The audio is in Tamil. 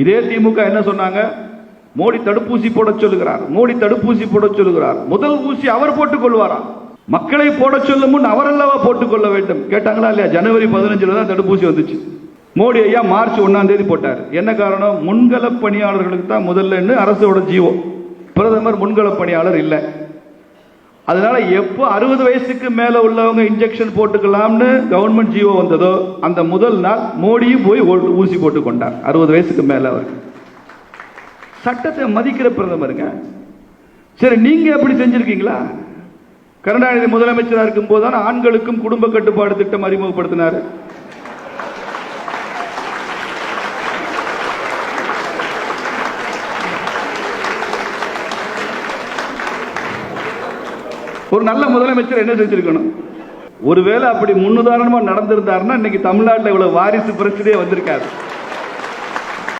இதே திமுக என்ன சொன்னாங்க? மோடி தடுப்பூசி போட சொல்லுகிறார், மோடி தடுப்பூசி போட சொல்லுகிறார். முதல் ஊசி அவர் போட்டுக் கொள்வாரா? மக்களை போட சொல்லும் முன் அவரல்லவா போட்டுக் கொள்ள வேண்டும். கேட்டாங்களா இல்லையா? ஜனவரி 15 தான் தடுப்பூசி வந்துச்சு. மோடி ஐயா மார்ச் 1 போட்டார். என்ன காரணம்? முன்கள பணியாளர்களுக்கு தான் முதல்ல அரசோட ஜீவோ. பிரதமர் முன்கள பணியாளர் இல்லை. அதனால எப்போ 60 வயசுக்கு மேல உள்ளவங்க இன்ஜெக்ஷன் போட்டுக்கலாம்னு கவர்மெண்ட் ஜீவோ வந்ததோ அந்த முதல் நாள் மோடியும் போய் ஊசி போட்டுக் கொண்டார். 60 வயசுக்கு மேல அவர். சட்டத்தை மதிக்கிற பிரதமருங்க. சரி, நீங்க எப்படி செஞ்சிருக்கீங்களா? கருணாநிதி முதலமைச்சராக இருக்கும் போதுதான் ஆண்களுக்கும் குடும்ப கட்டுப்பாடு திட்டம் அறிமுகப்படுத்தினார். ஒரு நல்ல முதலமைச்சர் என்ன செஞ்சிருக்கணும்? ஒருவேளை அப்படி முன்னுதாரணமா நடந்திருந்தாருன்னா இன்னைக்கு தமிழ்நாட்டில் இவ்வளவு வாரிசு பிரச்சனையே வந்திருக்காரு.